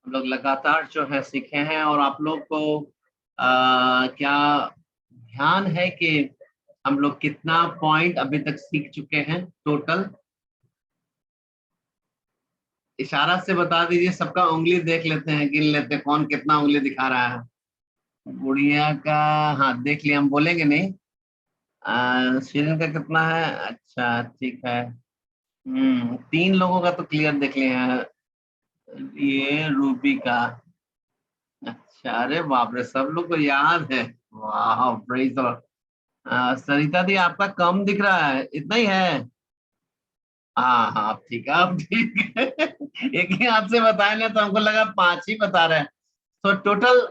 हम लोग लगातार जो है सीखे हैं और आप लोग को क्या ध्यान है कि हम लोग कितना पॉइंट अभी तक सीख चुके हैं टोटल? इशारा से बता दीजिए, सबका उंगली देख लेते हैं, गिन लेते हैं कौन कितना उंगली दिखा रहा है। गुड़िया का हाँ देख लिया, हम बोलेंगे नहीं। शिरीन का कितना है? अच्छा ठीक है। 3 लोगों का तो क्लियर देख लिया है। ये रूबी का। अच्छा, अरे बाप रे, सब लोग को याद है। वाह, प्रेज द लॉर्ड। सरिता दी, आपका कम दिख रहा है, इतना ही है। हाँ हाँ, आप ठीक है, आप ठीक है। एक ही हाथ से बताए ना, तो हमको लगा 5 ही बता रहे हैं। तो टोटल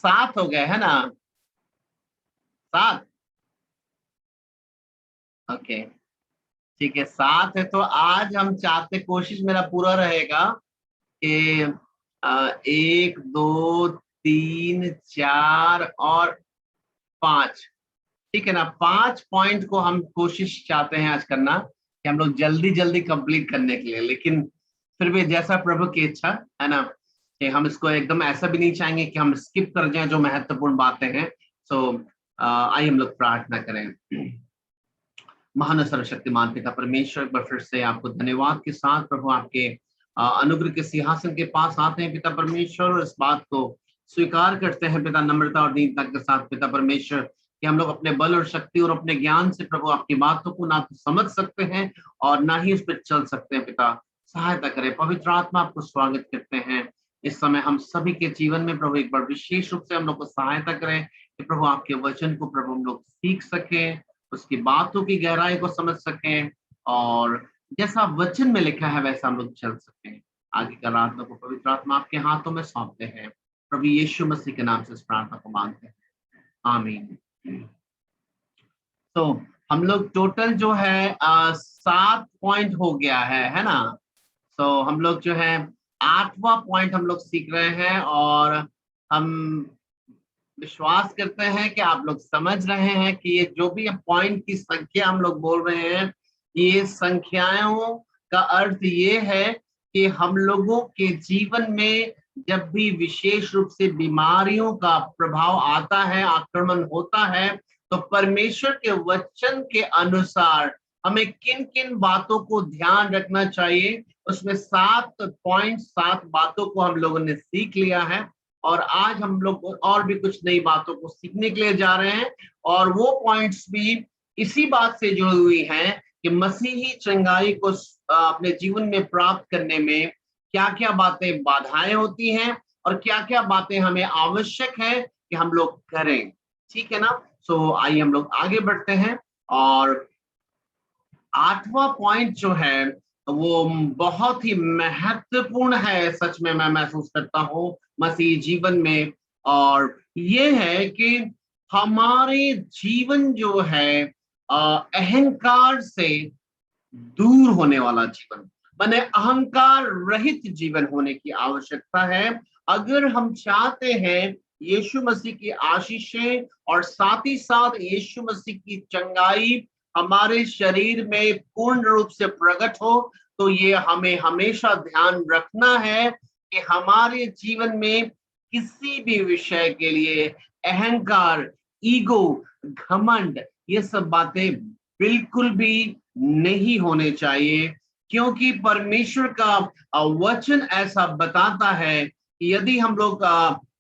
7 हो गए है ना? 7। ओके, ठीक है, 7 है। तो आज हम चाहते, कोशिश मेरा पूरा रहेगा कि 1 2 3 4 और 5, ठीक है ना? 5 पॉइंट को हम कोशिश चाहते हैं आज करना, कि हम लोग जल्दी जल्दी कंप्लीट करने के लिए। लेकिन फिर भी जैसा प्रभु की इच्छा है ना, कि हम इसको एकदम ऐसा भी नहीं चाहेंगे कि हम स्किप कर जाएं जो महत्वपूर्ण बातें हैं। सो आइए हम लोग प्रार्थना करें। महान सर्वशक्तिमान पिता परमेश्वर, एक बार फिर से आपको धन्यवाद के साथ प्रभु आपके अनुग्रह के सिंहासन के पास आते हैं पिता परमेश्वर, और इस बात को स्वीकार करते हैं पिता, नम्रता और दीनता के साथ पिता परमेश्वर, कि हम लोग अपने बल और शक्ति और अपने ज्ञान से प्रभु आपकी बातों को ना तो समझ सकते हैं और ना ही उस पर चल सकते हैं। पिता सहायता करें, पवित्र आत्मा आपको स्वागत करते हैं इस समय हम सभी के जीवन में। प्रभु एक बार विशेष रूप से हम लोग को सहायता करें कि प्रभु आपके वचन को प्रभु हम लोग सीख सकें, उसकी बातों की गहराई को समझ सकें, और जैसा वचन में लिखा है वैसा हम लोग चल सकें। आगे का रात को पवित्र आत्मा आपके हाथों में सौंपते हैं, प्रभु यीशु मसीह के नाम से इस प्रार्थना को मांगते हैं, आमीन। तो हम लोग टोटल जो है 7 पॉइंट हो गया है ना? तो हम लोग जो है 8वां पॉइंट हम लोग सीख रहे हैं, और हम विश्वास करते हैं कि आप लोग समझ रहे हैं कि ये जो भी पॉइंट की संख्या हम लोग बोल रहे हैं, ये संख्याओं का अर्थ ये है कि हम लोगों के जीवन में जब भी विशेष रूप से बीमारियों का प्रभाव आता है, आक्रमण होता है, तो परमेश्वर के वचन के अनुसार हमें किन किन बातों को ध्यान रखना चाहिए। उसमें 7 बातों को हम लोगों ने सीख लिया है, और आज हम लोग और भी कुछ नई बातों को सीखने के लिए जा रहे हैं। और वो पॉइंट्स भी इसी बात से जुड़ी हुई हैं कि मसीही चंगाई को अपने जीवन में प्राप्त करने में क्या क्या बातें बाधाएं होती हैं, और क्या क्या बातें हमें आवश्यक है कि हम लोग करें, ठीक है ना? सो आइए हम लोग आगे बढ़ते हैं। और 8वां पॉइंट जो है वो बहुत ही महत्वपूर्ण है, सच में मैं महसूस करता हूँ मसीह जीवन में। और ये है कि हमारे जीवन जो है अहंकार से दूर होने वाला जीवन, माने अहंकार रहित जीवन होने की आवश्यकता है। अगर हम चाहते हैं यीशु मसीह की आशीषें और साथ ही साथ यीशु मसीह की चंगाई हमारे शरीर में पूर्ण रूप से प्रकट हो, तो ये हमें हमेशा ध्यान रखना है कि हमारे जीवन में किसी भी विषय के लिए अहंकार, ईगो, घमंड, ये सब बातें बिल्कुल भी नहीं होने चाहिए। क्योंकि परमेश्वर का वचन ऐसा बताता है कि यदि हम लोग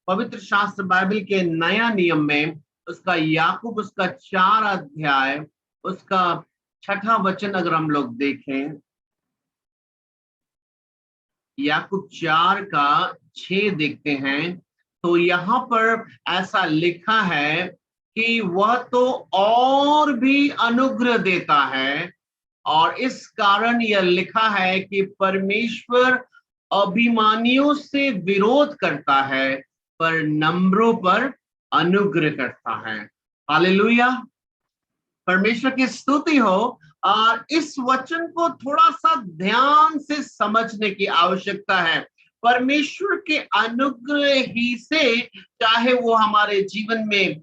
पवित्र शास्त्र बाइबल के नया नियम में उसका याकूब उसका 4 अध्याय उसका 6ठा वचन अगर हम लोग देखें, याकूब 4 का 6 देखते हैं, तो यहाँ पर ऐसा लिखा है कि वह तो और भी अनुग्रह देता है, और इस कारण यह लिखा है कि परमेश्वर अभिमानियों से विरोध करता है पर नम्रों पर अनुग्रह करता है। हालेलुया, परमेश्वर की स्तुति हो। और इस वचन को थोड़ा सा ध्यान से समझने की आवश्यकता है। परमेश्वर के अनुग्रह ही से, चाहे वो हमारे जीवन में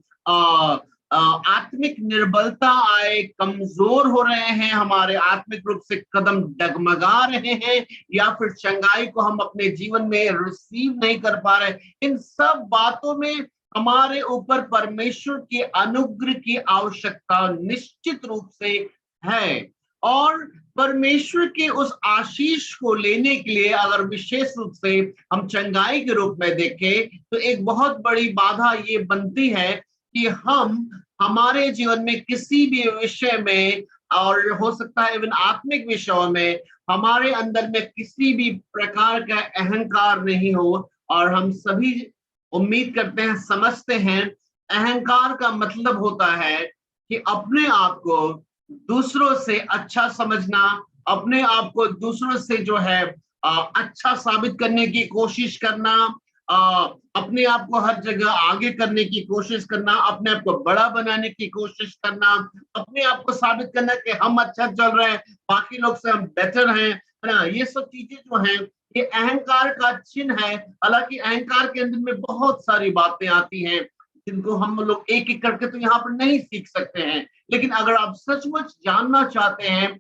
आत्मिक निर्बलता आए, कमजोर हो रहे हैं, हमारे आत्मिक रूप से कदम डगमगा रहे हैं, या फिर चंगाई को हम अपने जीवन में रिसीव नहीं कर पा रहे, इन सब बातों में हमारे ऊपर परमेश्वर के अनुग्रह की आवश्यकता निश्चित रूप से है। और परमेश्वर के उस आशीष को लेने के लिए अगर विशेष रूप से हम चंगाई के रूप में देखें, तो एक बहुत बड़ी बाधा ये बनती है कि हम हमारे जीवन में किसी भी विषय में, और हो सकता है इवन आत्मिक विषयों में, हमारे अंदर में किसी भी प्रकार का अहंकार नहीं हो। और हम सभी उम्मीद करते हैं, समझते हैं, अहंकार का मतलब होता है कि अपने आप को दूसरों से अच्छा समझना, अपने आप को दूसरों से जो है अच्छा साबित करने की कोशिश करना, अपने आप को हर जगह आगे करने की कोशिश करना, अपने आप को बड़ा बनाने की कोशिश करना, अपने आप को साबित करना कि हम अच्छा चल रहे हैं, बाकी लोग से हम बेहतर हैं, है ना। ये सब चीजें जो हैं, ये अहंकार का चिन्ह है। हालांकि अहंकार के अंदर में बहुत सारी बातें आती हैं जिनको हम लोग एक एक करके तो यहाँ पर नहीं सीख सकते हैं। लेकिन अगर आप सचमुच जानना चाहते हैं,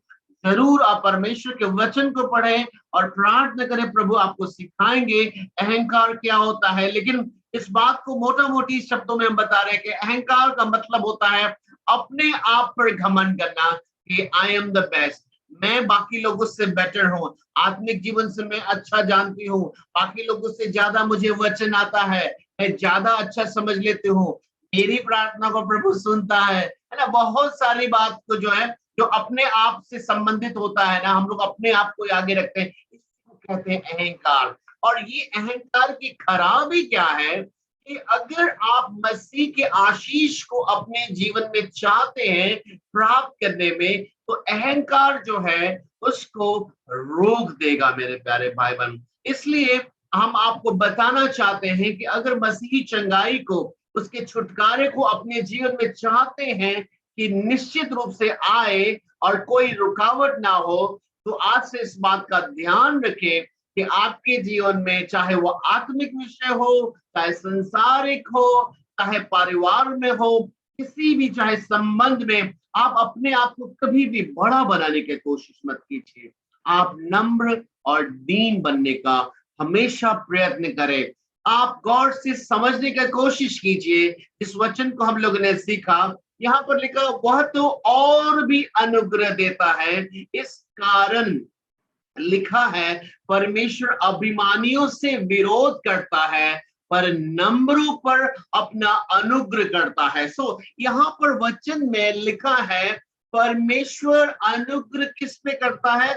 जरूर आप परमेश्वर के वचन को पढ़ें और प्रार्थना करें, प्रभु आपको सिखाएंगे अहंकार क्या होता है। लेकिन इस बात को मोटा मोटी शब्दों में हम बता रहे हैं कि अहंकार का मतलब होता है अपने आप पर घमंड करना कि आई एम द बेस्ट, मैं बाकी लोगों से बेटर हूँ, आत्मिक जीवन से मैं अच्छा जानती हूँ, बाकी लोगों से ज्यादा मुझे वचन आता है, मैं ज्यादा अच्छा समझ लेती हूँ, मेरी प्रार्थना को प्रभु सुनता है ना। बहुत सारी बात को जो है, जो अपने आप से संबंधित होता है ना, हम लोग अपने आप को आगे रखते हैं, इसको कहते हैं अहंकार। और ये अहंकार की खराबी क्या है कि अगर आप मसीह के आशीष को अपने जीवन में चाहते हैं प्राप्त करने में, तो अहंकार जो है उसको रोक देगा मेरे प्यारे भाई बहन। इसलिए हम आपको बताना चाहते हैं कि अगर मसीही चंगाई को, उसके छुटकारे को अपने जीवन में चाहते हैं कि निश्चित रूप से आए और कोई रुकावट ना हो, तो आज से इस बात का ध्यान रखें कि आपके जीवन में, चाहे वो आत्मिक विषय हो, चाहे संसारिक हो, चाहे परिवार में हो, किसी भी चाहे संबंध में, आप अपने आप को कभी भी बड़ा बनाने की कोशिश मत कीजिए। आप नम्र और दीन बनने का हमेशा प्रयत्न करें। आप गौर से समझने की कोशिश कीजिए। इस वचन को हम लोगों ने सीखा, यहाँ पर लिखा, वह तो और भी अनुग्रह देता है, इस कारण लिखा है, परमेश्वर अभिमानियों से विरोध करता है पर नम्रों पर अपना अनुग्रह करता है। सो यहाँ पर वचन में लिखा है, परमेश्वर अनुग्रह किस पे करता है?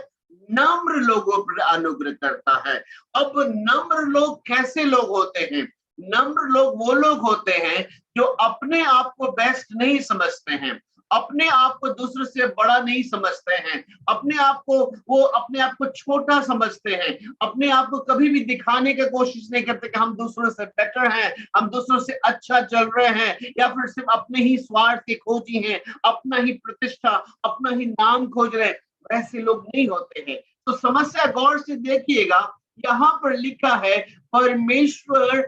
नम्र लोगों पर अनुग्रह करता है। अब नम्र लोग कैसे लोग होते हैं? नम्र लोग वो लोग होते हैं जो अपने आप को बेस्ट नहीं समझते हैं, अपने आप को दूसरों से बड़ा नहीं समझते हैं, अपने आप को छोटा समझते हैं, अपने आप को कभी भी दिखाने की कोशिश नहीं करते कि हम दूसरों से बेटर हैं, हम दूसरों से अच्छा चल रहे हैं, या फिर सिर्फ अपने ही स्वार्थ के खोजी हैं, अपना ही प्रतिष्ठा, अपना ही नाम खोज रहे हैं। वैसे लोग नहीं होते हैं। तो समस्या गौर से देखिएगा, यहाँ पर लिखा है, परमेश्वर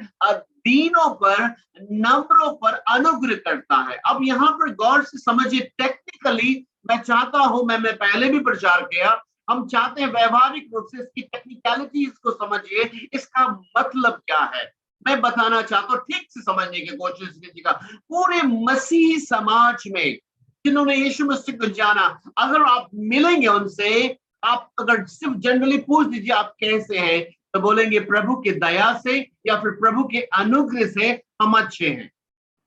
दीनों पर, नम्रों पर अनुग्रह करता है। अब यहाँ पर गौर से समझिए, टेक्निकली मैं चाहता हूं, मैं पहले भी प्रचार किया, हम चाहते हैं व्यवहारिक रूप से इसकी टेक्निकलिटी इसको समझिए, इसका मतलब क्या है मैं बताना चाहता हूँ, ठीक से समझने की कोशिश कीजिएगा। पूरे मसीही समाज में जिन्होंने यीशु मसीह को जाना, अगर आप मिलेंगे उनसे, आप अगर सिर्फ जनरली पूछ दीजिए आप कैसे हैं, तो बोलेंगे प्रभु की दया से या फिर प्रभु के अनुग्रह से हम अच्छे हैं,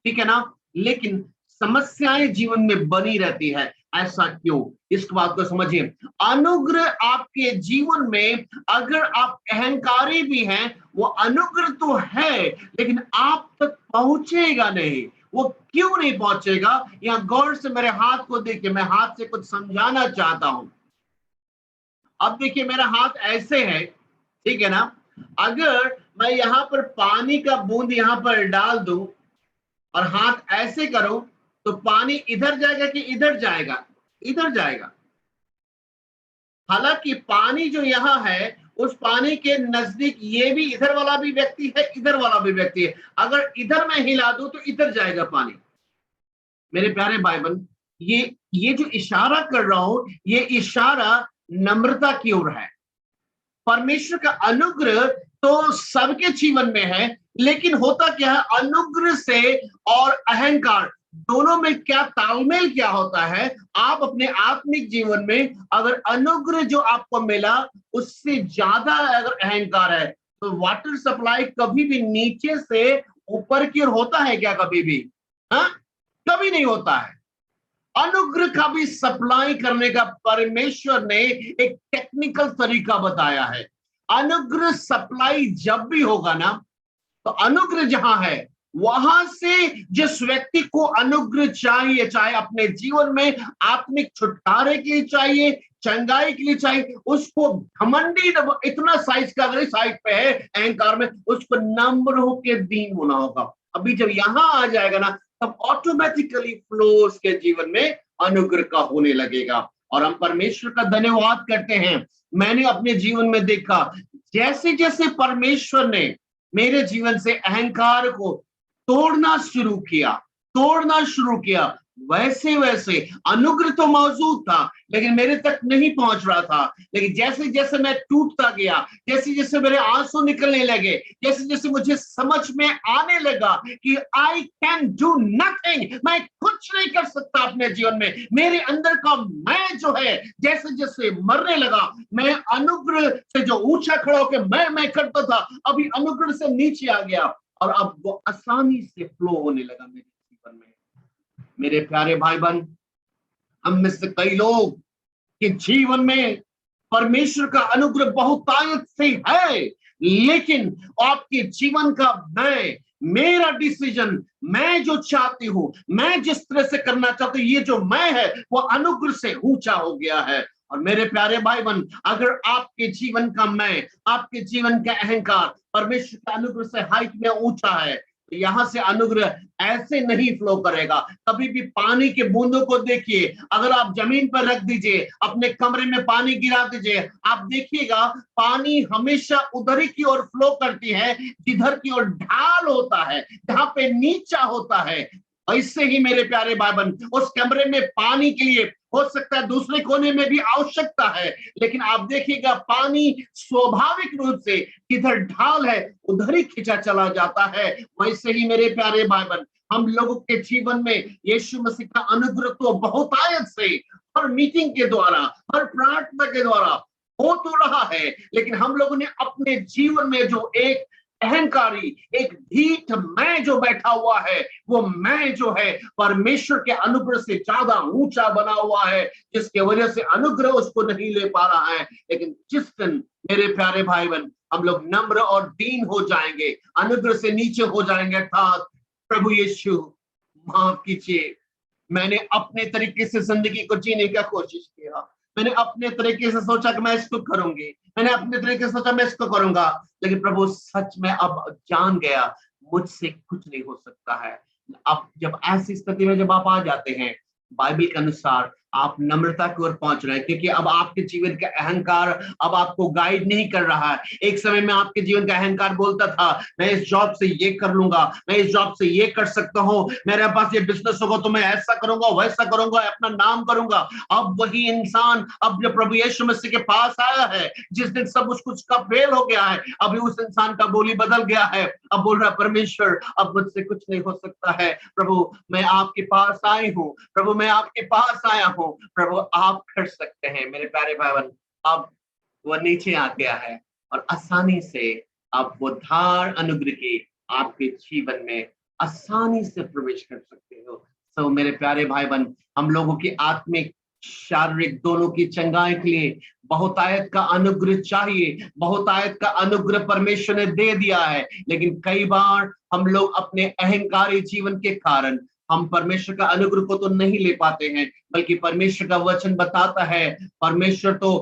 ठीक है ना। लेकिन समस्याएं जीवन में बनी रहती है। ऐसा क्यों? इस बात को समझिए। अनुग्रह आपके जीवन में, अगर आप अहंकारी भी हैं, वो अनुग्रह तो है, लेकिन आप तक पहुंचेगा नहीं। वो क्यों नहीं पहुंचेगा? यहां गौर से मेरे हाथ को देखिए, मैं हाथ से कुछ समझाना चाहता हूं। अब देखिए, मेरा हाथ ऐसे है, ठीक है ना। अगर मैं यहाँ पर पानी का बूंद यहाँ पर डाल दूं और हाथ ऐसे करूं, तो पानी इधर जाएगा कि इधर जाएगा? इधर जाएगा। हालांकि पानी जो यहाँ है, उस पानी के नजदीक ये भी, इधर वाला भी व्यक्ति है, इधर वाला भी व्यक्ति है। अगर इधर मैं हिला दूं तो इधर जाएगा पानी। मेरे प्यारे भाई बहन, ये जो इशारा कर रहा हूं, ये इशारा नम्रता की ओर है। परमेश्वर का अनुग्रह तो सबके जीवन में है, लेकिन होता क्या है, अनुग्रह से और अहंकार दोनों में क्या तालमेल क्या होता है। आप अपने आत्मिक जीवन में अगर अनुग्रह जो आपको मिला उससे ज्यादा अगर अहंकार है, तो वाटर सप्लाई कभी भी नीचे से ऊपर की ओर होता है क्या? कभी भी? हाँ, कभी नहीं होता है। अनुग्रह का भी सप्लाई करने का परमेश्वर ने एक टेक्निकल तरीका बताया है। अनुग्रह सप्लाई जब भी होगा ना, तो अनुग्रह जहां है वहां से जिस व्यक्ति को अनुग्रह चाहिए, चाहे अपने जीवन में आत्मिक छुटकारे के लिए चाहिए, चंगाई के लिए चाहिए, उसको घमंडी इतना साइज का अगर साइड पे है अहंकार में, उसको नम्र होकर दीन होना होगा। अभी जब यहां आ जाएगा ना, तब ऑटोमेटिकली फ्लो उसके जीवन में अनुग्रह का होने लगेगा। और हम परमेश्वर का धन्यवाद करते हैं। मैंने अपने जीवन में देखा, जैसे जैसे परमेश्वर ने मेरे जीवन से अहंकार को तोड़ना शुरू किया, वैसे वैसे अनुग्रह तो मौजूद था लेकिन मेरे तक नहीं पहुंच रहा था। लेकिन जैसे जैसे मैं टूटता गया, जैसे जैसे मेरे आंसू निकलने लगे, जैसे जैसे मुझे समझ में आने लगा कि आई कैन डू नथिंग, मैं कुछ नहीं कर सकता अपने जीवन में, मेरे अंदर का मैं जो है जैसे जैसे मरने लगा, मैं अनुग्रह से जो ऊंचा खड़ा होकर मैं करता था, अभी अनुग्रह से नीचे आ गया और अब वो आसानी से फ्लो होने लगा मेरे जीवन में। मेरे प्यारे भाई बहन, हम में से कई लोग के जीवन में परमेश्वर का अनुग्रह बहुतायत से है, लेकिन आपके जीवन का मेरा डिसीजन, मैं जो चाहती हूं, मैं जिस तरह से करना चाहती हूं, ये जो मैं है वो अनुग्रह से ऊंचा हो गया है। और मेरे प्यारे भाई बहन, अगर आपके जीवन का मैं, आपके जीवन का अहंकार परमेश्वर के अनुग्रह से हाइट में ऊंचा है, तो यहां से अनुग्रह ऐसे नहीं फ्लो करेगा। कभी भी पानी के बूंदों को देखिए, अगर आप जमीन पर रख दीजिए, अपने कमरे में पानी गिरा दीजिए, आप देखिएगा पानी हमेशा उधर ही की ओर फ्लो करती है जिधर की ओर ढाल होता है, जहां पे नीचा होता है। ऐसे ही मेरे प्यारे भाई बहन, उस कमरे में पानी के लिए हो सकता है दूसरे कोने में भी आवश्यकता है, लेकिन आप देखिएगा पानी स्वाभाविक रूप से किधर ढाल है उधर ही खिंचा चला जाता है। वैसे ही मेरे प्यारे भाई बहन, हम लोगों के जीवन में यीशु मसीह का अनुग्रह तो बहुतायत से हर मीटिंग के द्वारा, हर प्रार्थना के द्वारा हो तो रहा है, लेकिन हम लोगों ने अपने जीवन में जो एक अहंकारी, एक ढीठ मैं जो बैठा हुआ है, वो मैं जो है परमेश्वर के अनुग्रह से ज्यादा ऊंचा बना हुआ है, जिसके वजह से अनुग्रह उसको नहीं ले पा रहा है। लेकिन जिस दिन मेरे प्यारे भाई बहन हम लोग नम्र और दीन हो जाएंगे, अनुग्रह से नीचे हो जाएंगे, अर्थात प्रभु यीशु माफ कीजिए, मैंने अपने तरीके से जिंदगी को जीने का कोशिश किया, मैंने अपने तरीके से सोचा कि मैं इसको करूंगी, मैंने अपने तरीके से सोचा मैं इसको करूंगा, लेकिन प्रभु सच में अब जान गया मुझसे कुछ नहीं हो सकता है। अब जब ऐसी स्थिति में जब आप आ जाते हैं, बाइबल के अनुसार आप नम्रता की ओर पहुंच रहे हैं, क्योंकि अब आपके जीवन का अहंकार अब आपको गाइड नहीं कर रहा है। एक समय में आपके जीवन का अहंकार बोलता था मैं इस जॉब से ये कर लूंगा, मैं इस जॉब से ये कर सकता हूँ, मेरे पास ये बिजनेस होगा तो मैं ऐसा करूंगा वैसा करूंगा, अपना नाम करूंगा। अब वही इंसान अब जब प्रभु यीशु मसीह के पास आया है, जिस दिन सब कुछ का फेल हो गया है, अभी उस इंसान का बोली बदल गया है। अब बोल रहा है परमेश्वर अब मुझसे कुछ नहीं हो सकता है, प्रभु मैं आपके पास आई हूँ, प्रभु मैं आपके पास आया हूँ, प्रभु आप कर सकते हैं। मेरे प्यारे भाई बहन, अब वो नीचे आ गया है और आसानी से आप वो धार अनुग्रह के आपके जीवन में आसानी से प्रवेश कर सकते हो। तो मेरे प्यारे भाई बहन, हम लोगों की आत्मिक शारीरिक दोनों की चंगाई के लिए बहुतायत का अनुग्रह चाहिए। बहुतायत का अनुग्रह परमेश्वर ने दे दिया है, लेकिन कई बार हम लोग अपने अहंकारी जीवन के कारण हम परमेश्वर का अनुग्रह को तो नहीं ले पाते हैं, बल्कि परमेश्वर का वचन बताता है परमेश्वर तो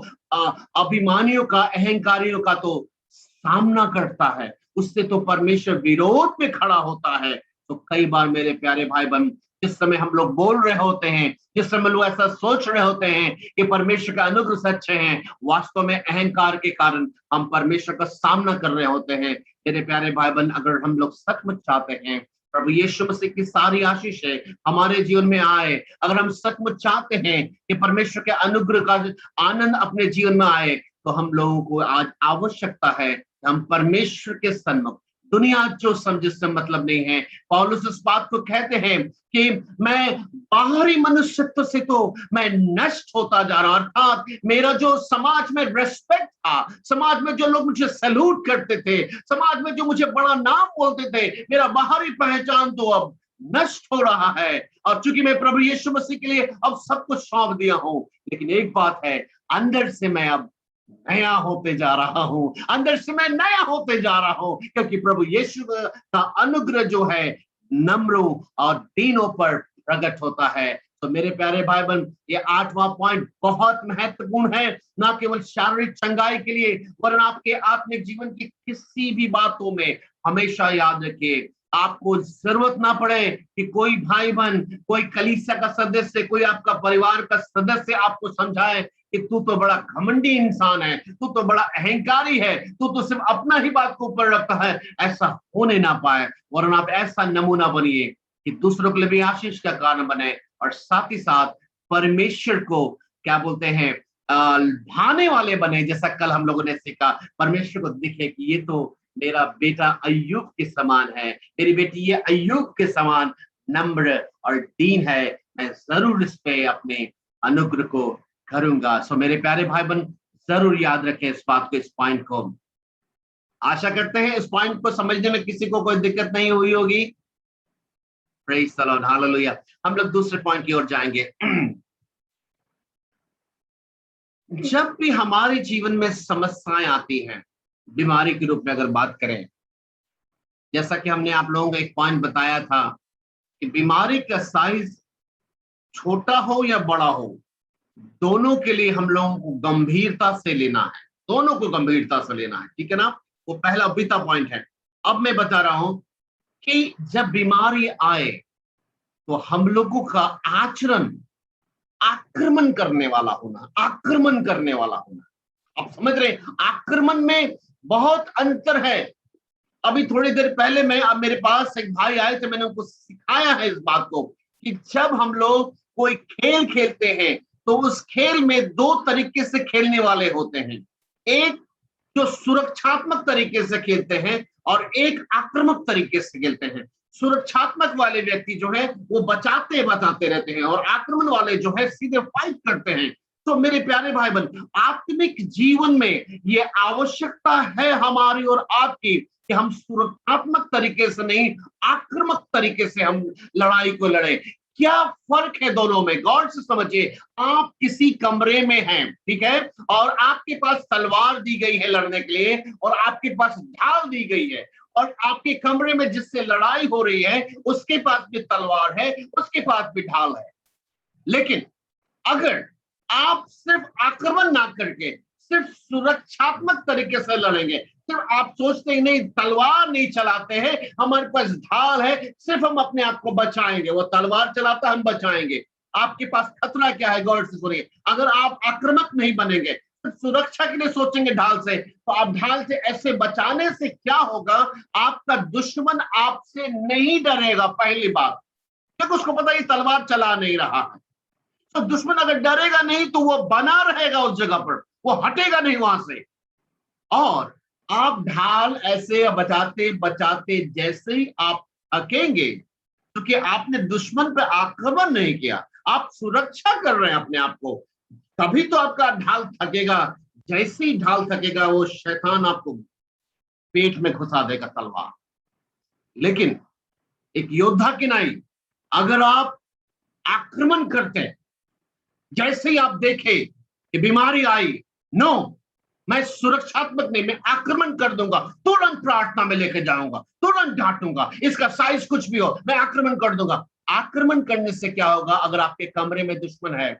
अभिमानियों का, अहंकारियों का तो सामना करता है, उससे तो परमेश्वर विरोध में खड़ा होता है। तो कई बार मेरे प्यारे भाई बहन, जिस समय हम लोग बोल रहे होते हैं, जिस समय लोग ऐसा सोच रहे होते हैं कि परमेश्वर का अनुग्रह सच्चे हैं, वास्तव में अहंकार के कारण हम परमेश्वर का सामना कर रहे होते हैं। मेरे प्यारे भाई बहन, अगर हम लोग सचमुच चाहते हैं प्रभु यीशु मसीह की सारी आशीष है हमारे जीवन में आए। अगर हम सचमुच चाहते हैं कि परमेश्वर के अनुग्रह का आनंद अपने जीवन में आए, तो हम लोगों को आज आवश्यकता है कि हम परमेश्वर के सन्मुख, दुनिया जो समझ से मतलब नहीं है, पौलुस इस बात को कहते हैं कि मैं बाहरी मनुष्यत्व से तो मैं नष्ट होता जा रहा हूं, अर्थात मेरा जो समाज में रेस्पेक्ट था, समाज में जो लोग मुझे सैल्यूट करते थे, समाज में जो मुझे बड़ा नाम बोलते थे, मेरा बाहरी पहचान तो अब नष्ट हो रहा है। और चूंकि मैं प्रभु यीशु मसीह के लिए अब सब कुछ सौंप दिया हूं, लेकिन एक बात है, अंदर से मैं अब नया होते जा रहा हूं, अंदर से मैं नया होते जा रहा हूं, क्योंकि प्रभु यीशु का अनुग्रह जो है नम्रों और दीनों पर प्रकट होता है। तो मेरे प्यारे भाई बहन, ये 8वां पॉइंट बहुत महत्वपूर्ण है, ना केवल शारीरिक चंगाई के लिए, वरन आपके आत्मिक जीवन की किसी भी बातों में हमेशा याद रखिए, आपको जरूरत ना पड़े कि कोई भाई बहन, कोई कलीसिया का सदस्य, कोई आपका परिवार का सदस्य आपको समझाए कि तू तो बड़ा घमंडी इंसान है, तू तो बड़ा अहंकारी है, तू तो सिर्फ अपना ही बात को ऊपर रखता है। ऐसा होने ना पाए, वरन आप ऐसा नमूना बनिए कि दूसरों के लिए भी आशीष का कारण बने, और साथ ही साथ परमेश्वर को क्या बोलते हैं, भाने वाले बने। जैसा कल हम लोगों ने सीखा, परमेश्वर को दिखे कि ये तो मेरा बेटा अय्यूब के समान है, मेरी बेटी ये अय्यूब के समान नम्र और दीन है, मैं जरूर इस पे अपने अनुग्रह को करूंगा। सो मेरे प्यारे भाई बहन, जरूर याद रखें इस बात को, इस पॉइंट को। आशा करते हैं इस पॉइंट को समझने में किसी को कोई दिक्कत नहीं हुई होगी। Praise the Lord, hallelujah. हम लोग दूसरे पॉइंट की ओर जाएंगे। जब भी हमारे जीवन में समस्याएं आती हैं, बीमारी के रूप में अगर बात करें, जैसा कि हमने आप लोगों को एक पॉइंट बताया था कि बीमारी का साइज छोटा हो या बड़ा हो, दोनों के लिए हम लोगों को गंभीरता से लेना है, दोनों को गंभीरता से लेना है, ठीक है ना। वो पहला बीता पॉइंट है। अब मैं बता रहा हूं कि जब बीमारी आए तो हम लोगों का आचरण आक्रमण करने वाला होना, आक्रमण करने वाला होना। आप समझ रहे हैं, आक्रमण में बहुत अंतर है। अभी थोड़ी देर पहले मैं, अब मेरे पास एक भाई आए थे, मैंने उनको सिखाया है इस बात को कि जब हम लोग कोई खेल खेलते हैं तो उस खेल में दो तरीके से खेलने वाले होते हैं, एक जो सुरक्षात्मक तरीके से खेलते हैं और एक आक्रामक तरीके से खेलते हैं। सुरक्षात्मक वाले व्यक्ति जो है वो बचाते बचाते रहते हैं, और आक्रमण वाले जो है सीधे फाइट करते हैं। तो मेरे प्यारे भाई बहन, आत्मिक जीवन में ये आवश्यकता है हमारी और आपकी कि हम सुरक्षात्मक तरीके से नहीं, आक्रामक तरीके से हम लड़ाई को लड़े। क्या फर्क है दोनों में, गौर से समझिए। आप किसी कमरे में हैं, ठीक है, और आपके पास तलवार दी गई है लड़ने के लिए, और आपके पास ढाल दी गई है, और आपके कमरे में जिससे लड़ाई हो रही है उसके पास भी तलवार है, उसके पास भी ढाल है। लेकिन अगर आप सिर्फ आक्रमण ना करके सिर्फ सुरक्षात्मक तरीके से लड़ेंगे, सिर्फ आप सोचते ही नहीं, तलवार नहीं चलाते हैं, हमारे पास ढाल है, सिर्फ हम अपने आप को बचाएंगे, वो तलवार चलाता हम बचाएंगे। आपके पास खतरा क्या है, गौर से सुनिए। अगर आप आक्रामक नहीं बनेंगे, सिर्फ सुरक्षा के लिए सोचेंगे ढाल से, तो आप ढाल से ऐसे बचाने से क्या होगा, आपका दुश्मन आपसे नहीं डरेगा। पहली बात, क्योंकि उसको पता है ये तलवार चला नहीं रहा है। तो दुश्मन अगर डरेगा नहीं तो वो बना रहेगा उस जगह पर, वो हटेगा नहीं वहां से। और आप ढाल ऐसे बचाते बचाते जैसे ही आप थकेंगे, क्योंकि आपने दुश्मन पे आक्रमण नहीं किया, आप सुरक्षा कर रहे हैं अपने आप को, तभी तो आपका ढाल थकेगा। जैसे ही ढाल थकेगा, वो शैतान आपको पेट में घुसा देगा तलवार। लेकिन एक योद्धा की नहीं, अगर आप आक्रमण करते हैं, जैसे ही आप देखें कि बीमारी आई, नो, मैं सुरक्षात्मक नहीं, मैं आक्रमण कर दूंगा, तुरंत प्रार्थना में लेके जाऊंगा, तुरंत डांटूंगा, इसका साइज कुछ भी हो, मैं आक्रमण कर दूंगा। आक्रमण करने से क्या होगा, अगर आपके कमरे में दुश्मन है,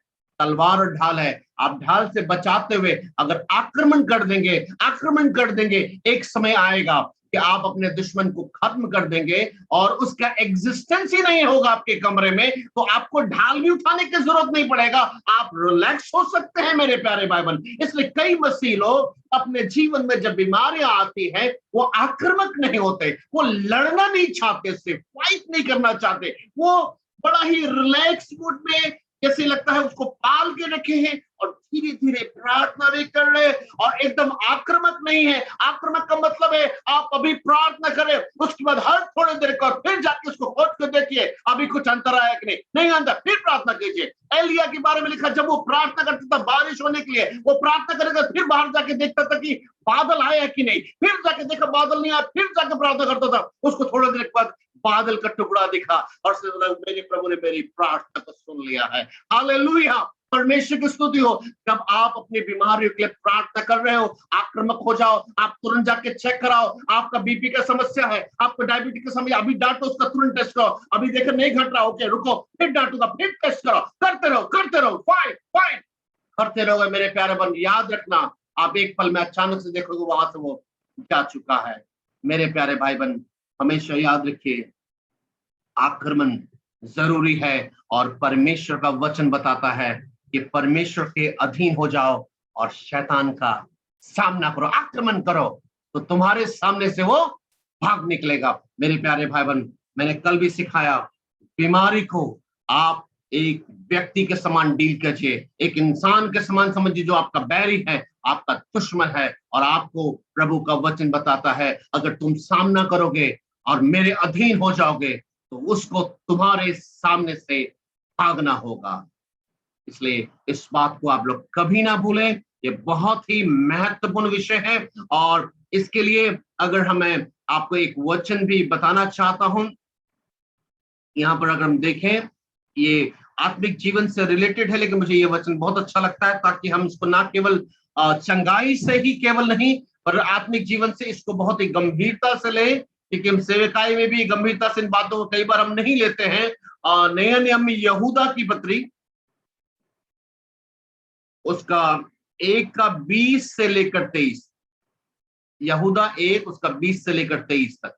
तलवार और ढाल है। आप ढाल से बचाते हुए अगर आक्रमण कर देंगे, एक समय आएगा कि आप अपने दुश्मन को खत्म कर देंगे और उसका एग्जिस्टेंस ही नहीं होगा आपके कमरे में, तो आपको ढाल भी उठाने की जरूरत नहीं पड़ेगा, आप रिलैक्स हो सकते हैं मेरे प्यारे भाई बहन। इसलिए कई मसीह लोग अपने जीवन में जब बीमारियां आती है वो आक्रामक नहीं होते, वो लड़ना नहीं चाहते, सिर्फ फाइट नहीं करना चाहते, वो बड़ा ही रिलैक्स मूड में जैसे लगता है उसको पाल के रखे हैं और धीरे धीरे प्रार्थना भी कर रहे और एकदम आक्रामक नहीं है। आक्रामक का मतलब है आप अभी प्रार्थना करें, उसके बाद हर थोड़ी देर को फिर जाके उसको खोज कर देखिए अभी कुछ अंतर आया कि नहीं अंदर, फिर प्रार्थना कीजिए। एलिया के बारे में लिखा, जब वो प्रार्थना करता था बारिश होने के लिए, वो प्रार्थना करेगा फिर बाहर जाके देखता था कि बादल आया कि नहीं, फिर जाके देखा बादल नहीं आया, फिर जाके प्रार्थना करता था, उसको थोड़ी देर के बाद बादल का टुकड़ा दिखा और मेरे प्रभु ने मेरी प्रार्थना को सुन लिया है। हालेलुया, परमेश्वर की स्तुति हो। जब आप अपनी बीमारियों के लिए प्रार्थना कर रहे हो, आक्रामक हो जाओ, आप तुरंत जाके चेक कराओ। आपका बीपी का समस्या है, आपको डायबिटीज का समस्या, अभी डांटो, उसका तुरंत टेस्ट करो। अभी देखो नहीं घट रहा, ओके रुको, फिर डांटूंगा, फिर टेस्ट करो, करते रहो, फाइट करते रहोगे मेरे प्यारे बन। याद रखना, आप एक पल में अचानक से देखोगे वहां से वो जा चुका है। मेरे प्यारे भाई बहन, हमेशा याद रखिए, आक्रमण जरूरी है और परमेश्वर का वचन बताता है कि परमेश्वर के अधीन हो जाओ और शैतान का सामना करो, आक्रमण करो, तो तुम्हारे सामने से वो भाग निकलेगा। मेरे प्यारे भाई बहन, मैंने कल भी सिखाया, बीमारी को आप एक व्यक्ति के समान डील कीजिए, एक इंसान के समान समझिए जो आपका बैरी है, आपका दुश्मन है। और आपको प्रभु का वचन बताता है, अगर तुम सामना करोगे और मेरे अधीन हो जाओगे तो उसको तुम्हारे सामने से भागना होगा। इसलिए इस बात को आप लोग कभी ना भूलें, ये बहुत ही महत्वपूर्ण विषय है। और इसके लिए अगर हमें आपको एक वचन भी बताना चाहता हूं, यहाँ पर अगर हम देखें, ये आत्मिक जीवन से रिलेटेड है, लेकिन मुझे ये वचन बहुत अच्छा लगता है, ताकि हम इसको ना केवल चंगाई से ही केवल नहीं, पर आत्मिक जीवन से इसको बहुत ही गंभीरता से लें, क्योंकि हम सेवकाई में भी गंभीरता से इन बातों को कई बार हम नहीं लेते हैं। नया नियम में यहूदा की पत्री, उसका 1:20 से लेकर 23, यहूदा 1 उसका 20 से लेकर 23 तक,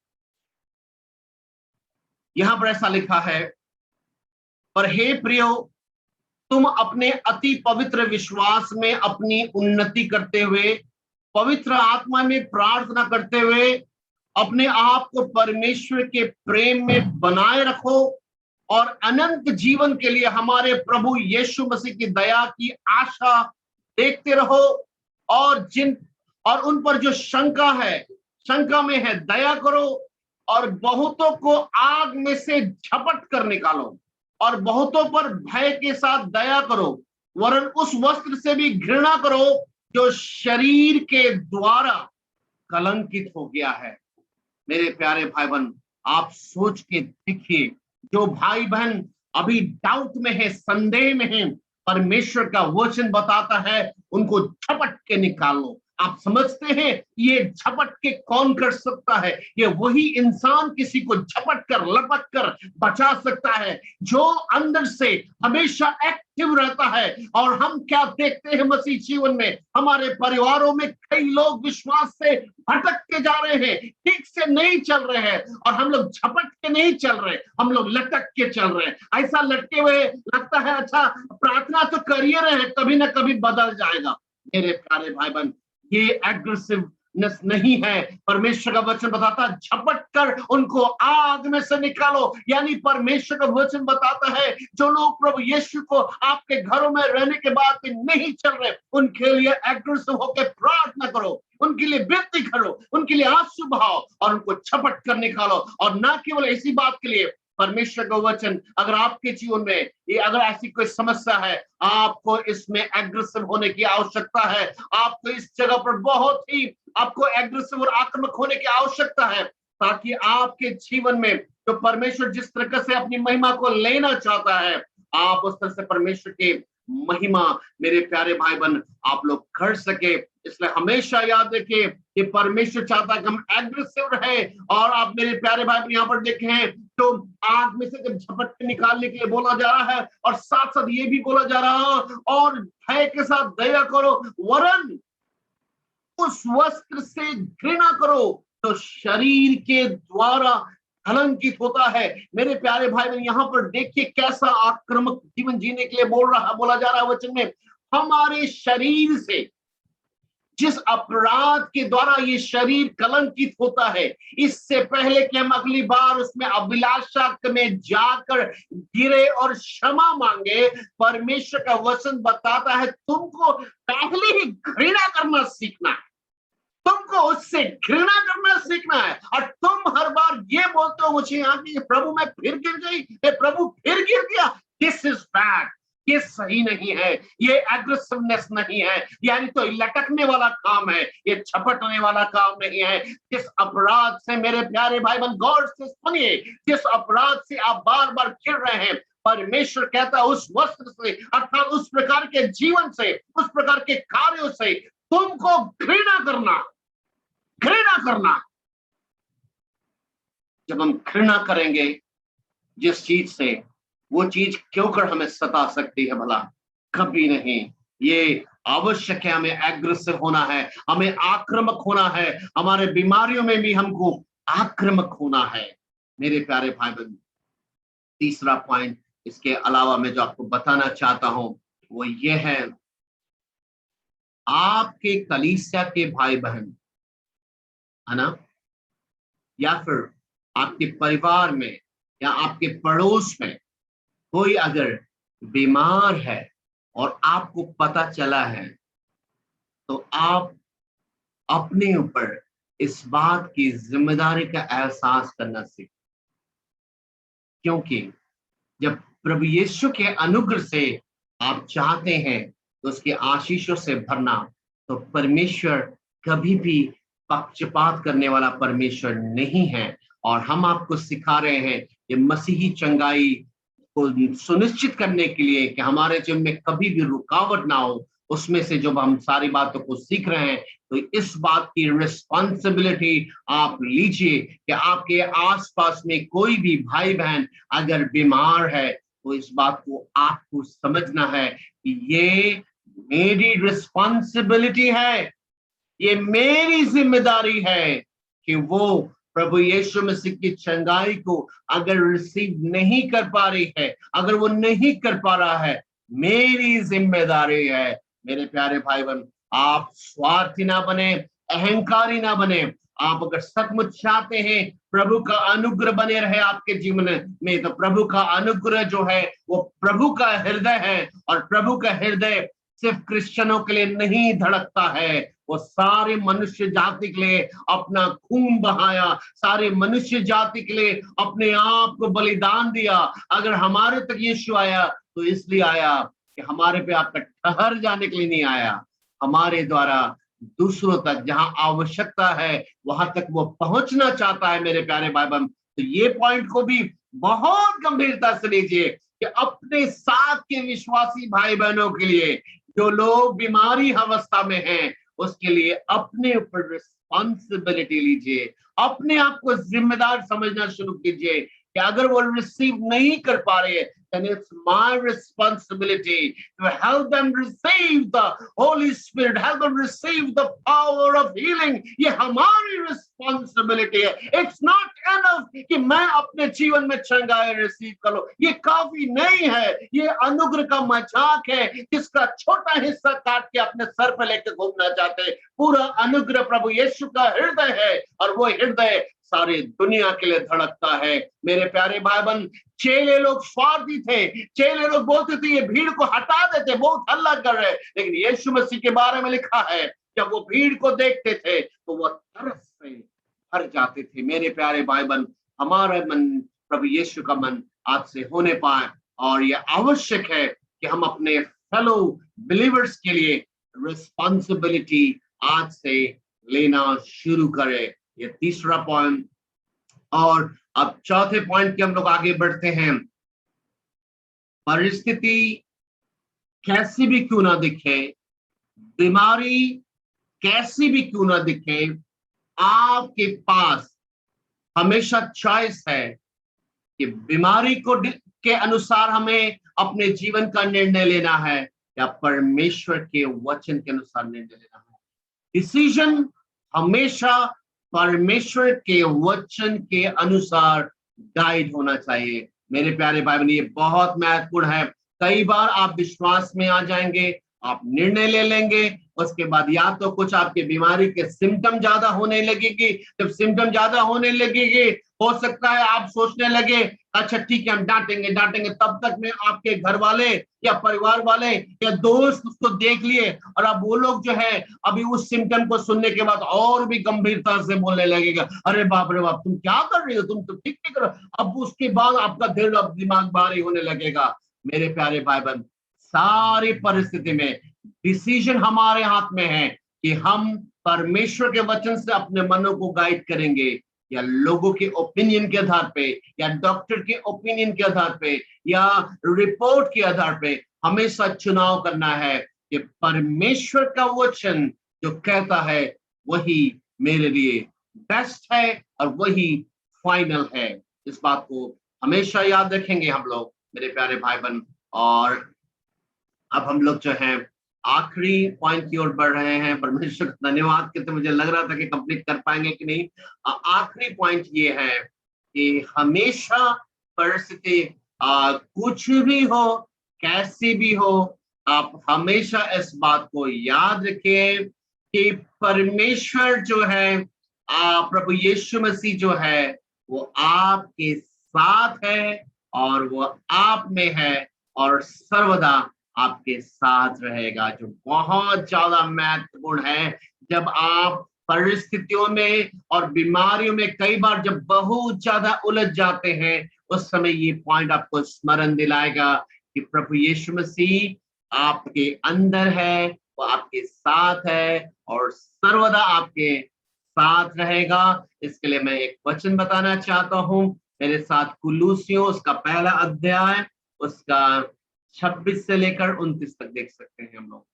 यहां पर ऐसा लिखा है, पर हे प्रियो, तुम अपने अति पवित्र विश्वास में अपनी उन्नति करते हुए, पवित्र आत्मा में प्रार्थना करते हुए, अपने आप को परमेश्वर के प्रेम में बनाए रखो और अनंत जीवन के लिए हमारे प्रभु यीशु मसीह की दया की आशा देखते रहो। और उन पर जो शंका में है, दया करो और बहुतों को आग में से झपट कर निकालो और बहुतों पर भय के साथ दया करो, वरन उस वस्त्र से भी घृणा करो जो शरीर के द्वारा कलंकित हो गया है। मेरे प्यारे भाई बहन, आप सोच के देखिए, जो भाई बहन अभी डाउट में है, संदेह में है, परमेश्वर का वचन बताता है उनको झपट के निकालो। आप समझते हैं ये झपट के कौन कर सकता है? ये वही इंसान किसी को झपट कर लपट कर बचा सकता है जो अंदर से हमेशा एक्टिव रहता है। और हम क्या देखते हैं मसीह जीवन में, हमारे परिवारों में कई लोग विश्वास से भटक के जा रहे हैं, ठीक से नहीं चल रहे हैं, और हम लोग झपट के नहीं चल रहे, हम लोग लटक के चल रहे हैं। ऐसा लटके हुए लगता है अच्छा प्रार्थना तो करिए रहे, कभी ना कभी बदल जाएगा। मेरे प्यारे भाई बहन, ये एग्रेसिवनेस नहीं है। परमेश्वर का वचन बताता है झपट कर उनको आग में से निकालो। यानी परमेश्वर का वचन बताता है जो लोग प्रभु यीशु को आपके घरों में रहने के बाद भी नहीं चल रहे, उनके लिए एग्रेसिव होकर प्रार्थना करो, उनके लिए विनती करो, उनके लिए आंसू बहाओ और उनको झपट कर निकालो। और ना केवल ऐसी बात के लिए, परमेश्वर का वचन अगर आपके जीवन में ये अगर ऐसी कोई समस्या है, आपको इसमें एग्रेसिव होने की आवश्यकता है। आपको इस जगह पर बहुत ही आपको एग्रेसिव और आक्रामक होने की आवश्यकता है, ताकि आपके जीवन में जो परमेश्वर जिस तरह से अपनी महिमा को लेना चाहता है, आप उस तरह से परमेश्वर की महिमा मेरे प्यारे भाई बहन आप लोग कर सके। इसलिए हमेशा याद रखिए कि परमेश्वर चाहता है कि हम एग्रेसिव रहे। और आप मेरे प्यारे भाई यहाँ पर देखे हैं जो आग में से जब झपट के निकालने के लिए बोला जा रहा है, और साथ साथ ये भी बोला जा रहा है और भय के साथ दया करो, वरन उस वस्त्र से घृणा करो तो शरीर के द्वारा कलंकित होता है। मेरे प्यारे भाई बहन, यहाँ पर देखिए कैसा आक्रामक जीवन जीने के लिए बोला जा रहा है वचन में। हमारे शरीर से, जिस अपराध के द्वारा ये शरीर कलंकित होता है, इससे पहले कि हम अगली बार उसमें अभिलाषा में जाकर गिरे और क्षमा मांगे, परमेश्वर का वचन बताता है तुमको पहले ही घृणा करना सीखना है, तुमको उससे घृणा करना सीखना है। और तुम हर बार ये बोलते हो मुझे यहाँ की, प्रभु मैं फिर गिर गई, प्रभु फिर गिर गया। दिस इज बैड, ये सही नहीं है, ये एग्रेसिवनेस नहीं है, यानी तो लटकने वाला काम है, ये झपटने वाला काम नहीं है। जिस अपराध से, मेरे प्यारे भाई बहन गौर से सुनिए, जिस अपराध से आप बार बार गिर रहे हैं, परमेश्वर कहता है उस वस्त्र से, अर्थात उस प्रकार के जीवन से, उस प्रकार के कार्यों से तुमको घृणा करना। जब हम घृणा करेंगे जिस चीज से, वो चीज क्यों कर हमें सता सकती है भला? कभी नहीं। ये आवश्यक है, हमें एग्रेसिव होना है, हमें आक्रामक होना है, हमारे बीमारियों में भी हमको आक्रामक होना है। मेरे प्यारे भाई बहन, तीसरा पॉइंट इसके अलावा मैं जो आपको बताना चाहता हूं वो ये है, आपके कलीसिया के भाई बहन, है ना, या फिर आपके परिवार में या आपके पड़ोस में कोई अगर बीमार है और आपको पता चला है, तो आप अपने ऊपर इस बात की जिम्मेदारी का एहसास करना सीखें। क्योंकि जब प्रभु यीशु के अनुग्रह से आप चाहते हैं तो उसके आशीषों से भरना, तो परमेश्वर कभी भी पक्षपात करने वाला परमेश्वर नहीं है। और हम आपको सिखा रहे हैं ये मसीही चंगाई को सुनिश्चित करने के लिए कि हमारे जीवन में कभी भी रुकावट ना हो, उसमें से जब हम सारी बातों को सीख रहे हैं, तो इस बात की रिस्पॉन्सिबिलिटी आप लीजिए कि आपके आसपास में कोई भी भाई बहन अगर बीमार है, तो इस बात को आपको समझना है कि ये मेरी रिस्पॉन्सिबिलिटी है, ये मेरी जिम्मेदारी है कि वो प्रभु यीशु मसीह की चंगाई को अगर रिसीव नहीं कर पा रही है, अगर वो नहीं कर पा रहा है, मेरी जिम्मेदारी है। मेरे प्यारे भाई बहन, आप स्वार्थी ना बने, अहंकारी ना बने। आप अगर सचमुच चाहते हैं प्रभु का अनुग्रह बने रहे आपके जीवन में, तो प्रभु का अनुग्रह जो है वो प्रभु का हृदय है, और प्रभु का हृदय सिर्फ क्रिश्चियनों के लिए नहीं धड़कता है, वो सारे मनुष्य जाति के लिए अपना खून बहाया, सारे मनुष्य जाति के लिए अपने आप को बलिदान दिया। अगर हमारे तक यीशु आया तो इसलिए आया कि हमारे पे आपका ठहर जाने के लिए नहीं आया, हमारे द्वारा दूसरों तक जहां आवश्यकता है वहां तक वो पहुंचना चाहता है। मेरे प्यारे भाई बहन, तो ये पॉइंट को भी बहुत गंभीरता से लीजिए कि अपने साथ के विश्वासी भाई बहनों के लिए जो लोग बीमारी अवस्था में हैं, उसके लिए अपने ऊपर रिस्पॉन्सिबिलिटी लीजिए, अपने आप को जिम्मेदार समझना शुरू कीजिए कि अगर वो रिसीव नहीं कर पा रहे, then it's my responsibility to help them receive the Holy Spirit, help them receive the power of healing. ये हमारी responsibility है। It's not enough कि मैं अपने जीवन में चंगाई रिसीव कर लो, ये काफी नहीं है। ये अनुग्रह का मजाक है जिसका छोटा हिस्सा काट के अपने सर पे लेकर घूमना चाहते हैं। पूरा अनुग्रह प्रभु यीशु का हृदय है, और वो हृदय सारी दुनिया के लिए धड़कता है। मेरे प्यारे भाई बहन, चेले लोग स्वार्थी थे, चेले लोग बोलते थे ये भीड़ को हटा देते, बहुत हल्ला कर रहे, लेकिन यीशु मसीह के बारे में लिखा है जब वो भीड़ को देखते थे तो वो तरस से भर जाते थे। मेरे प्यारे भाई बहन, हमारा मन प्रभु यीशु का मन आज से होने पाए, और ये आवश्यक है कि हम अपने फेलो बिलीवर्स के लिए रिस्पॉन्सिबिलिटी आज से लेना शुरू करें। ये तीसरा पॉइंट। और अब चौथे पॉइंट के हम लोग आगे बढ़ते हैं। परिस्थिति कैसी भी क्यों ना दिखे, बीमारी कैसी भी क्यों ना दिखे, आपके पास हमेशा चॉइस है कि बीमारी के अनुसार हमें अपने जीवन का निर्णय लेना है या परमेश्वर के वचन के अनुसार निर्णय लेना है। डिसीजन हमेशा परमेश्वर के वचन के अनुसार गाइड होना चाहिए। मेरे प्यारे भाई बहन, ये बहुत महत्वपूर्ण है। कई बार आप विश्वास में आ जाएंगे, आप निर्णय ले लेंगे, उसके बाद या तो कुछ आपके बीमारी के सिम्टम ज्यादा होने लगेगी। जब सिम्टम ज्यादा होने लगेगी, हो सकता है आप सोचने लगे अच्छा ठीक है हम डांटेंगे डांटेंगे, तब तक में आपके घर वाले या परिवार वाले या दोस्त उसको देख लिए और अब वो लोग जो है अभी उस सिम्टम को सुनने के बाद और भी गंभीरता से बोलने लगेगा, अरे बाप रे बाप तुम क्या कर रही हो, तुम तो ठीक नहीं करो। अब उसके बाद आपका दिमाग भारी होने लगेगा। मेरे प्यारे भाई बहन, सारी परिस्थिति में डिसीजन हमारे हाथ में है कि हम परमेश्वर के वचन से अपने मनों को गाइड करेंगे या लोगों के ओपिनियन के आधार पे या डॉक्टर के ओपिनियन के आधार पे या रिपोर्ट के आधार पे। हमेशा चुनाव करना है कि परमेश्वर का वचन जो कहता है वही मेरे लिए बेस्ट है और वही फाइनल है। इस बात को हमेशा याद रखेंगे हम लोग, मेरे प्यारे भाई बहन। और अब हम लोग जो है आखिरी पॉइंट की ओर बढ़ रहे हैं। परमेश्वर का धन्यवाद कहते, मुझे लग रहा था कि कंप्लीट कर पाएंगे कि नहीं। आखिरी पॉइंट ये है कि हमेशा परिस्थिति कुछ भी हो, कैसी भी हो, आप हमेशा इस बात को याद रखें कि परमेश्वर जो है, प्रभु यीशु मसीह जो है वो आपके साथ है और वो आप में है और सर्वदा आपके साथ रहेगा, जो बहुत ज्यादा महत्वपूर्ण है। जब आप परिस्थितियों में और बीमारियों में कई बार जब बहुत ज्यादा उलझ जाते हैं, उस समय ये पॉइंट आपको स्मरण दिलाएगा कि प्रभु यीशु मसीह आपके अंदर है, वो आपके साथ है और सर्वदा आपके साथ रहेगा। इसके लिए मैं एक वचन बताना चाहता हूं, मेरे साथ कुलूसियों उसका पहला अध्याय उसका 26 से लेकर 29 तक देख सकते हैं हम लोग।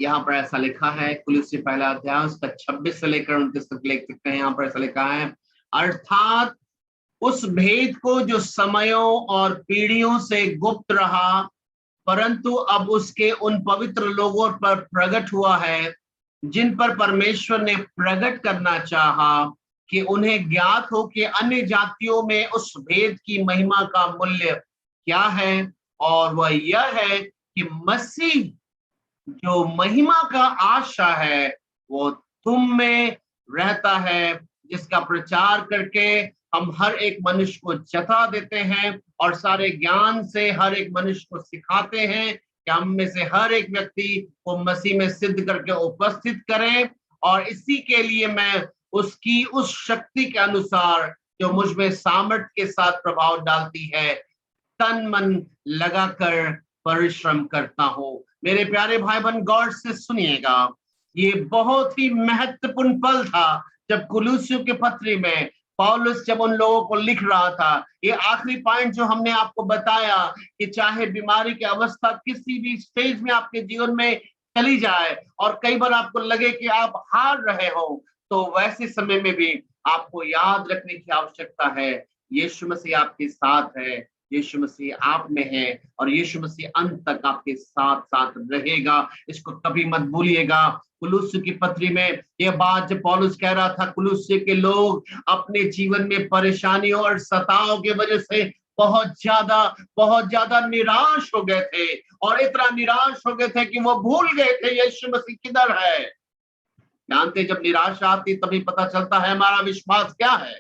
यहाँ पर ऐसा लिखा है, कुलूसी पहला अध्याय उसका 26 से लेकर 29 तक देख सकते हैं। यहाँ पर ऐसा लिखा है, अर्थात उस भेद को जो समयों और पीढ़ियों से गुप्त रहा, परंतु अब उसके उन पवित्र लोगों पर प्रकट हुआ है, जिन पर परमेश्वर ने प्रकट करना चाहा कि उन्हें ज्ञात हो कि अन्य जातियों में उस भेद की महिमा का मूल्य क्या है। और वह यह है कि मसीह जो महिमा का आशा है वो तुम में रहता है, जिसका प्रचार करके हम हर एक मनुष्य को जता देते हैं और सारे ज्ञान से हर एक मनुष्य को सिखाते हैं कि हम में से हर एक व्यक्ति को मसीह में सिद्ध करके उपस्थित करें। और इसी के लिए मैं उसकी उस शक्ति के अनुसार जो मुझ में सामर्थ्य के साथ प्रभाव डालती है, तन मन लगाकर परिश्रम करता हूं। मेरे प्यारे भाई बहन, गौर से सुनिएगा, ये बहुत ही महत्वपूर्ण पल था जब कुलुस्सियों के पत्री में पौलुस जब उन लोगों को लिख रहा था। ये आखिरी पॉइंट जो हमने आपको बताया कि चाहे बीमारी की अवस्था किसी भी स्टेज में आपके जीवन में चली जाए और कई बार आपको लगे कि आप हार रहे हो, तो वैसे समय में भी आपको याद रखने की आवश्यकता है, यीशु मसीह आपके साथ है, यीशु मसीह आप में है और यीशु मसीह अंत तक आपके साथ साथ रहेगा। इसको कभी मत भूलिएगा। कुलुस्सी की पत्री में यह बात जब पौलुस कह रहा था, कुलुस्सी के लोग अपने जीवन में परेशानियों और सताओं की वजह से बहुत ज्यादा निराश हो गए थे और इतना निराश हो गए थे कि वो भूल गए थे यीशु मसीह किधर है। जानते, जब निराशा आती तभी पता चलता है हमारा विश्वास क्या है।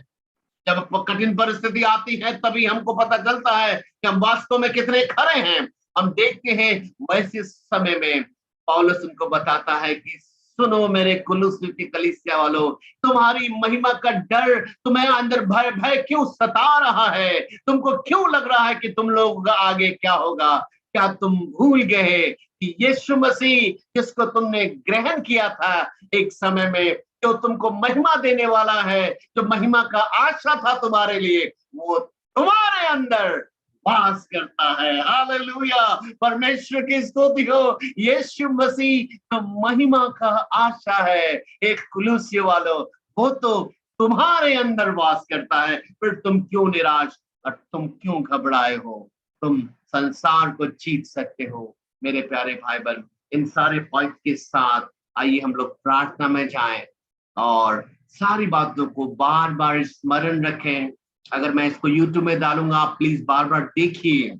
जब कठिन परिस्थिति आती है तभी हमको पता चलता है कि हम वास्तव में कितने खरे हैं। हम देखते हैं वैसे समय में पौलुस उनको बताता है कि सुनो मेरे कुलुस्सी की कलीसिया वालों, तुम्हारी महिमा का डर तुम्हें अंदर भय भय क्यों सता रहा है? तुमको क्यों लग रहा है कि तुम लोग आगे क्या होगा? क्या तुम भूल गए कि यीशु मसीह जिसको तुमने ग्रहण किया था एक समय में, जो तुमको महिमा देने वाला है, जो महिमा का आशा था तुम्हारे लिए, वो तुम्हारे अंदर वास करता है। हालेलुया, परमेश्वर की स्तुति हो। यीशु मसीह तो महिमा का आशा है। एक कुलूसी वालों, वो तो तुम्हारे अंदर वास करता है, फिर तुम क्यों निराश और तुम क्यों घबराए हो? तुम संसार को जीत सकते हो। मेरे प्यारे भाई बहन, इन सारे पॉइंट के साथ आइए हम लोग प्रार्थना में जाएं और सारी बातों को बार बार स्मरण रखें। अगर मैं इसको यूट्यूब में डालूंगा, आप प्लीज बार बार देखिए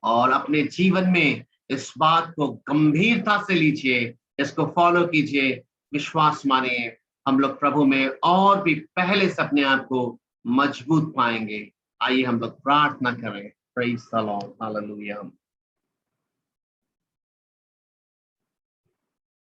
और अपने जीवन में इस बात को गंभीरता से लीजिए, इसको फॉलो कीजिए, विश्वास मानिए। हम लोग प्रभु में और भी पहले से अपने आप को मजबूत पाएंगे। आइए हम लोग प्रार्थना करें। Praise the Lord, hallelujah.